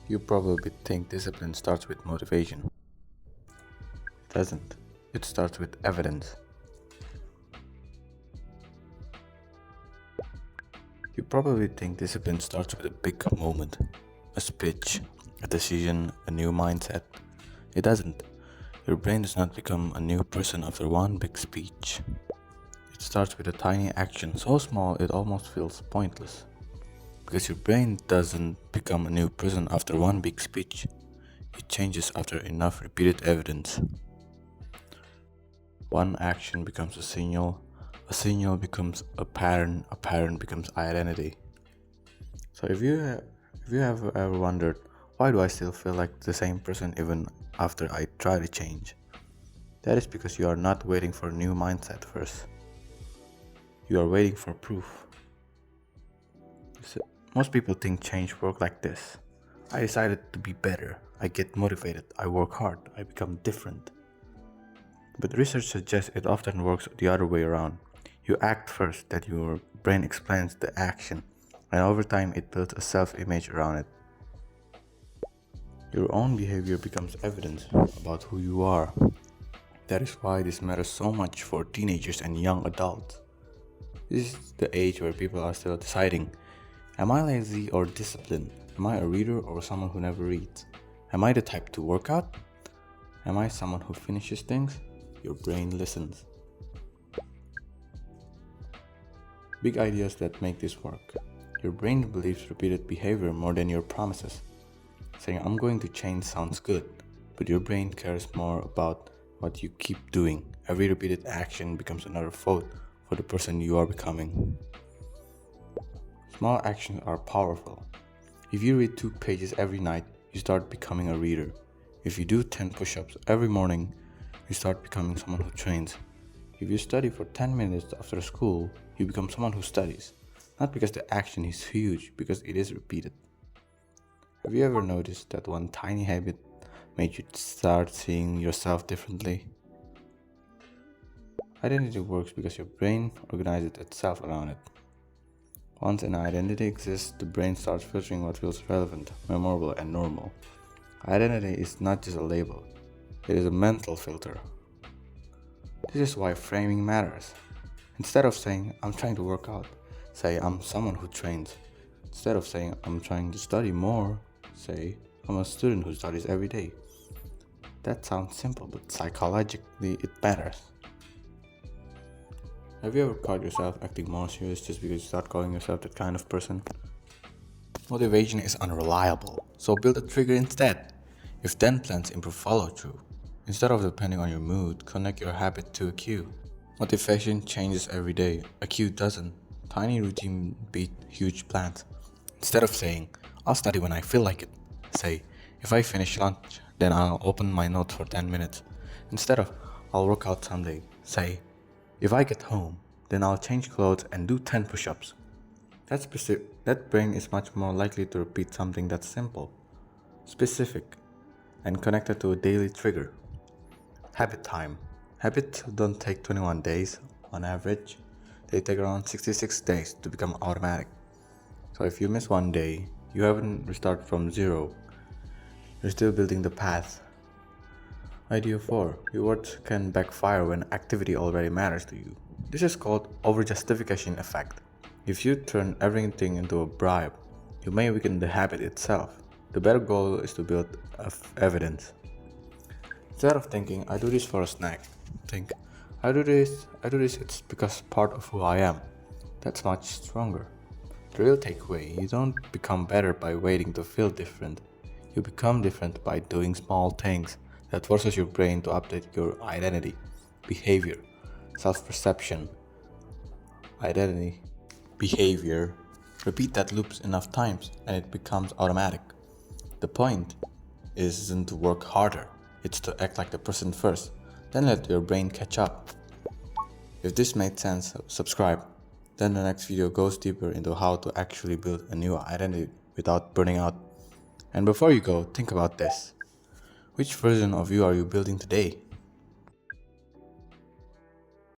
You probably think discipline starts with motivation. It doesn't. It starts with evidence. You probably think discipline starts with a big moment, a speech, a decision, a new mindset. It doesn't. Your brain does not become a new person after one big speech. It starts with a tiny action so small it almost feels pointless. Because your brain doesn't become a new person after one big speech. It changes after enough repeated evidence. One action becomes a signal becomes a pattern becomes identity. So if you have ever wondered why do I still feel like the same person even after I try to change? That is because you are not waiting for a new mindset first. You are waiting for proof. So, most people think change work like this. I decided to be better. I get motivated. I work hard. I become different. But research suggests it often works the other way around. You act first, that your brain explains the action, and over time it builds a self-image around it. Your own behavior becomes evidence about who you are. That is why this matters so much for teenagers and young adults. This is the age where people are still deciding, am I lazy or disciplined? Am I a reader or someone who never reads? Am I the type to work out? Am I someone who finishes things? Your brain listens. Big ideas that make this work. Your brain believes repeated behavior more than your promises. Saying I'm going to change sounds good, but your brain cares more about what you keep doing. Every repeated action becomes another vote for the person you are becoming. Small actions are powerful. If you read 2 pages every night, you start becoming a reader. If you do 10 push-ups every morning, you start becoming someone who trains. If you study for 10 minutes after school, you become someone who studies. Not because the action is huge, because it is repeated. Have you ever noticed that one tiny habit made you start seeing yourself differently? Identity works because your brain organizes itself around it. Once an identity exists, the brain starts filtering what feels relevant, memorable, and normal. Identity is not just a label, it is a mental filter. This is why framing matters. Instead of saying, I'm trying to work out, say, I'm someone who trains. Instead of saying, I'm trying to study more, say, I'm a student who studies every day. That sounds simple, but psychologically it matters. Have you ever caught yourself acting more serious just because you start calling yourself that kind of person? Motivation is unreliable, so build a trigger instead. If 10 plans improve follow through, instead of depending on your mood, connect your habit to a cue. Motivation changes every day, a cue doesn't. Tiny routine beat huge plans. Instead of saying, I'll study when I feel like it, say, if I finish lunch, then I'll open my notes for 10 minutes. Instead of, I'll work out someday, say, if I get home, then I'll change clothes and do 10 push-ups. That brain is much more likely to repeat something that's simple, specific, and connected to a daily trigger. Habit time. Habits don't take 21 days on average. They take around 66 days to become automatic. So if you miss one day, you haven't restarted from zero. You're still building the path. Idea 4. Your words can backfire when activity already matters to you. This is called overjustification effect. If you turn everything into a bribe, you may weaken the habit itself. The better goal is to build evidence. Instead of thinking, I do this for a snack, think, I do this, it's because part of who I am. That's much stronger. The real takeaway, you don't become better by waiting to feel different. You become different by doing small things that forces your brain to update your identity, behavior, self-perception, identity, behavior. Repeat that loops enough times and it becomes automatic. The point isn't to work harder, it's to act like the person first, then let your brain catch up. If this made sense, subscribe. Then the next video goes deeper into how to actually build a new identity without burning out. And before you go, think about this. Which version of you are you building today?